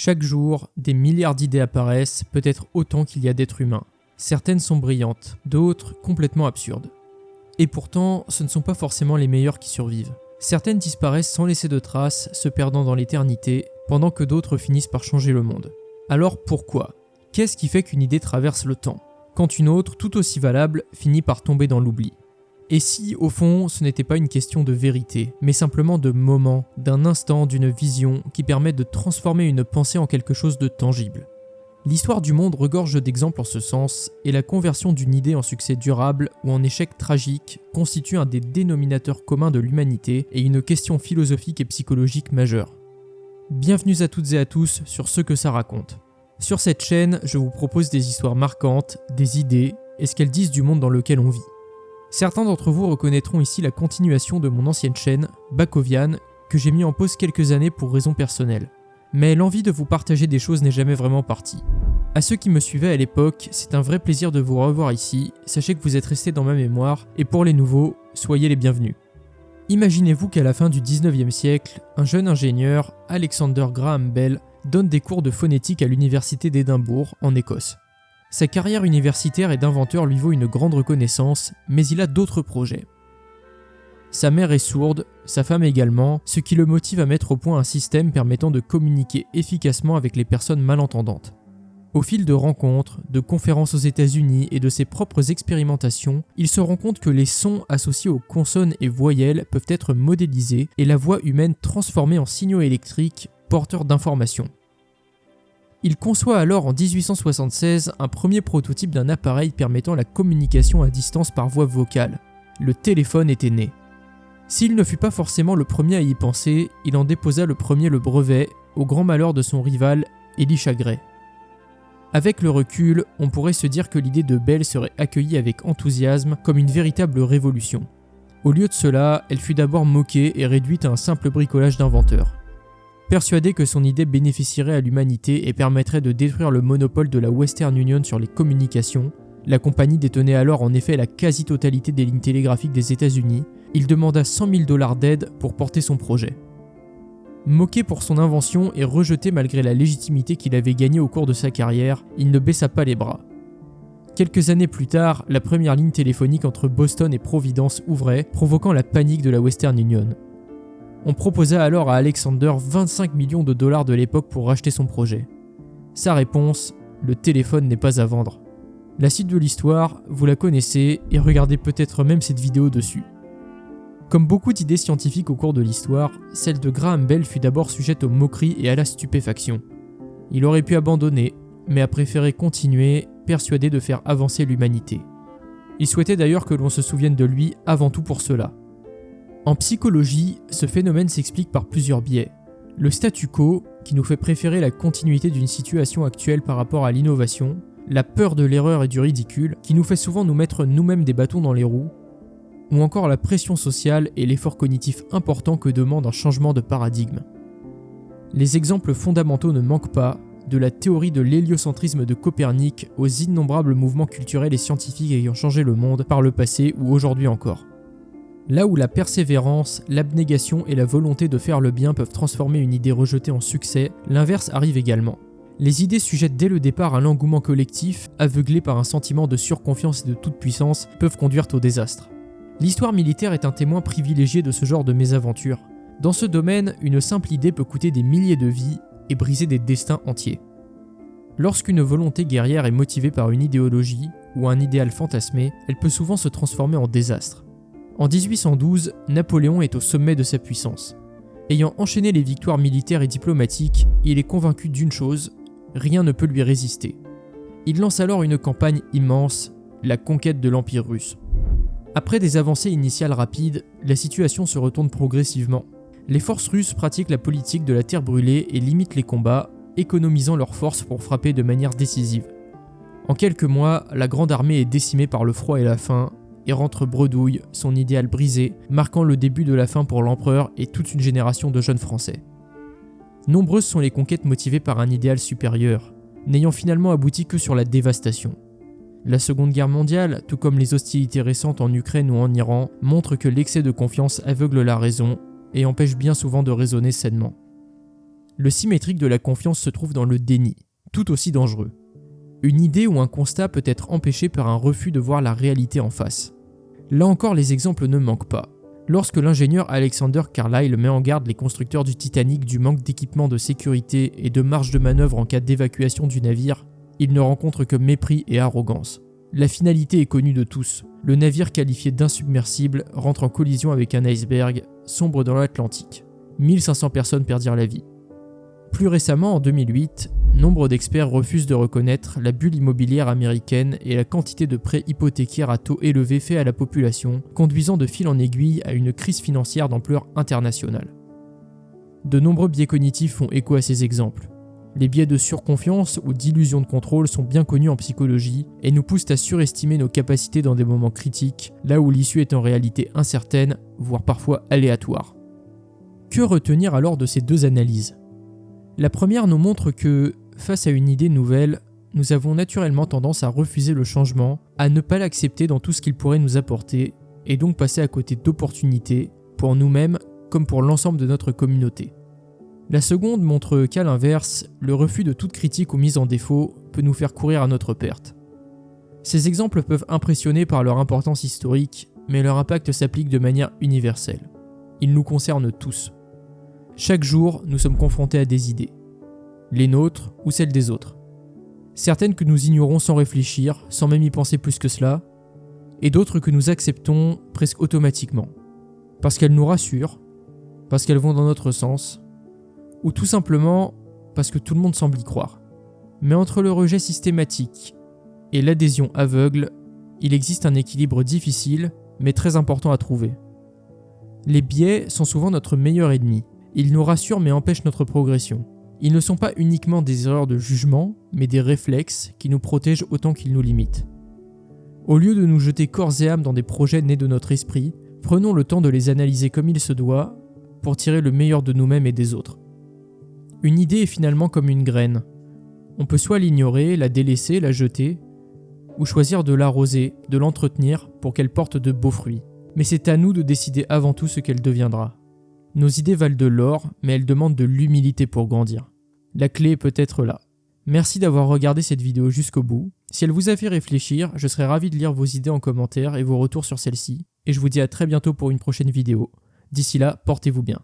Chaque jour, des milliards d'idées apparaissent, peut-être autant qu'il y a d'êtres humains. Certaines sont brillantes, d'autres complètement absurdes. Et pourtant, ce ne sont pas forcément les meilleures qui survivent. Certaines disparaissent sans laisser de traces, se perdant dans l'éternité, pendant que d'autres finissent par changer le monde. Alors pourquoi ? Qu'est-ce qui fait qu'une idée traverse le temps, quand une autre, tout aussi valable, finit par tomber dans l'oubli ? Et si, au fond, ce n'était pas une question de vérité, mais simplement de moment, d'un instant, d'une vision qui permet de transformer une pensée en quelque chose de tangible ? L'histoire du monde regorge d'exemples en ce sens, et la conversion d'une idée en succès durable ou en échec tragique constitue un des dénominateurs communs de l'humanité et une question philosophique et psychologique majeure. Bienvenue à toutes et à tous sur Ce que ça raconte. Sur cette chaîne, je vous propose des histoires marquantes, des idées et ce qu'elles disent du monde dans lequel on vit. Certains d'entre vous reconnaîtront ici la continuation de mon ancienne chaîne, Bakovian, que j'ai mis en pause quelques années pour raisons personnelles. Mais l'envie de vous partager des choses n'est jamais vraiment partie. À ceux qui me suivaient à l'époque, c'est un vrai plaisir de vous revoir ici, sachez que vous êtes restés dans ma mémoire, et pour les nouveaux, soyez les bienvenus. Imaginez-vous qu'à la fin du 19e siècle, un jeune ingénieur, Alexander Graham Bell, donne des cours de phonétique à l'université d'Édimbourg, en Écosse. Sa carrière universitaire et d'inventeur lui vaut une grande reconnaissance, mais il a d'autres projets. Sa mère est sourde, sa femme également, ce qui le motive à mettre au point un système permettant de communiquer efficacement avec les personnes malentendantes. Au fil de rencontres, de conférences aux États-Unis et de ses propres expérimentations, il se rend compte que les sons associés aux consonnes et voyelles peuvent être modélisés et la voix humaine transformée en signaux électriques porteurs d'informations. Il conçoit alors en 1876 un premier prototype d'un appareil permettant la communication à distance par voie vocale. Le téléphone était né. S'il ne fut pas forcément le premier à y penser, il en déposa le premier le brevet, au grand malheur de son rival, Elisha Gray. Avec le recul, on pourrait se dire que l'idée de Bell serait accueillie avec enthousiasme comme une véritable révolution. Au lieu de cela, elle fut d'abord moquée et réduite à un simple bricolage d'inventeur. Persuadé que son idée bénéficierait à l'humanité et permettrait de détruire le monopole de la Western Union sur les communications, la compagnie détenait alors en effet la quasi-totalité des lignes télégraphiques des États-Unis, il demanda 100 000 $ d'aide pour porter son projet. Moqué pour son invention et rejeté malgré la légitimité qu'il avait gagnée au cours de sa carrière, il ne baissa pas les bras. Quelques années plus tard, la première ligne téléphonique entre Boston et Providence ouvrait, provoquant la panique de la Western Union. On proposa alors à Alexander 25 millions de $ de l'époque pour racheter son projet. Sa réponse, le téléphone n'est pas à vendre. La suite de l'histoire, vous la connaissez et regardez peut-être même cette vidéo dessus. Comme beaucoup d'idées scientifiques au cours de l'histoire, celle de Graham Bell fut d'abord sujette aux moqueries et à la stupéfaction. Il aurait pu abandonner, mais a préféré continuer, persuadé de faire avancer l'humanité. Il souhaitait d'ailleurs que l'on se souvienne de lui avant tout pour cela. En psychologie, ce phénomène s'explique par plusieurs biais. Le statu quo, qui nous fait préférer la continuité d'une situation actuelle par rapport à l'innovation, la peur de l'erreur et du ridicule, qui nous fait souvent nous mettre nous-mêmes des bâtons dans les roues, ou encore la pression sociale et l'effort cognitif important que demande un changement de paradigme. Les exemples fondamentaux ne manquent pas, de la théorie de l'héliocentrisme de Copernic aux innombrables mouvements culturels et scientifiques ayant changé le monde par le passé ou aujourd'hui encore. Là où la persévérance, l'abnégation et la volonté de faire le bien peuvent transformer une idée rejetée en succès, l'inverse arrive également. Les idées sujettes dès le départ à l'engouement collectif, aveuglées par un sentiment de surconfiance et de toute puissance, peuvent conduire au désastre. L'histoire militaire est un témoin privilégié de ce genre de mésaventures. Dans ce domaine, une simple idée peut coûter des milliers de vies et briser des destins entiers. Lorsqu'une volonté guerrière est motivée par une idéologie ou un idéal fantasmé, elle peut souvent se transformer en désastre. En 1812, Napoléon est au sommet de sa puissance. Ayant enchaîné les victoires militaires et diplomatiques, il est convaincu d'une chose, rien ne peut lui résister. Il lance alors une campagne immense, la conquête de l'Empire russe. Après des avancées initiales rapides, la situation se retourne progressivement. Les forces russes pratiquent la politique de la terre brûlée et limitent les combats, économisant leurs forces pour frapper de manière décisive. En quelques mois, la grande armée est décimée par le froid et la faim, et rentre bredouille, son idéal brisé, marquant le début de la fin pour l'empereur et toute une génération de jeunes Français. Nombreuses sont les conquêtes motivées par un idéal supérieur, n'ayant finalement abouti que sur la dévastation. La Seconde Guerre mondiale, tout comme les hostilités récentes en Ukraine ou en Iran, montrent que l'excès de confiance aveugle la raison et empêche bien souvent de raisonner sainement. Le symétrique de la confiance se trouve dans le déni, tout aussi dangereux. Une idée ou un constat peut être empêché par un refus de voir la réalité en face. Là encore, les exemples ne manquent pas. Lorsque l'ingénieur Alexander Carlyle met en garde les constructeurs du Titanic du manque d'équipement de sécurité et de marge de manœuvre en cas d'évacuation du navire, il ne rencontre que mépris et arrogance. La finalité est connue de tous. Le navire qualifié d'insubmersible rentre en collision avec un iceberg, sombre dans l'Atlantique. 1500 personnes perdirent la vie. Plus récemment, en 2008, nombre d'experts refusent de reconnaître la bulle immobilière américaine et la quantité de prêts hypothécaires à taux élevés faits à la population, conduisant de fil en aiguille à une crise financière d'ampleur internationale. De nombreux biais cognitifs font écho à ces exemples. Les biais de surconfiance ou d'illusion de contrôle sont bien connus en psychologie et nous poussent à surestimer nos capacités dans des moments critiques, là où l'issue est en réalité incertaine, voire parfois aléatoire. Que retenir alors de ces deux analyses ? La première nous montre que, face à une idée nouvelle, nous avons naturellement tendance à refuser le changement, à ne pas l'accepter dans tout ce qu'il pourrait nous apporter, et donc passer à côté d'opportunités, pour nous-mêmes comme pour l'ensemble de notre communauté. La seconde montre qu'à l'inverse, le refus de toute critique ou mise en défaut peut nous faire courir à notre perte. Ces exemples peuvent impressionner par leur importance historique, mais leur impact s'applique de manière universelle. Ils nous concernent tous. Chaque jour, nous sommes confrontés à des idées. Les nôtres ou celles des autres. Certaines que nous ignorons sans réfléchir, sans même y penser plus que cela, et d'autres que nous acceptons presque automatiquement. Parce qu'elles nous rassurent, parce qu'elles vont dans notre sens, ou tout simplement parce que tout le monde semble y croire. Mais entre le rejet systématique et l'adhésion aveugle, il existe un équilibre difficile, mais très important à trouver. Les biais sont souvent notre meilleur ennemi. Ils nous rassurent mais empêchent notre progression. Ils ne sont pas uniquement des erreurs de jugement, mais des réflexes qui nous protègent autant qu'ils nous limitent. Au lieu de nous jeter corps et âme dans des projets nés de notre esprit, prenons le temps de les analyser comme il se doit pour tirer le meilleur de nous-mêmes et des autres. Une idée est finalement comme une graine. On peut soit l'ignorer, la délaisser, la jeter, ou choisir de l'arroser, de l'entretenir pour qu'elle porte de beaux fruits. Mais c'est à nous de décider avant tout ce qu'elle deviendra. Nos idées valent de l'or, mais elles demandent de l'humilité pour grandir. La clé est peut-être là. Merci d'avoir regardé cette vidéo jusqu'au bout. Si elle vous a fait réfléchir, je serais ravi de lire vos idées en commentaire et vos retours sur celle-ci. Et je vous dis à très bientôt pour une prochaine vidéo. D'ici là, portez-vous bien.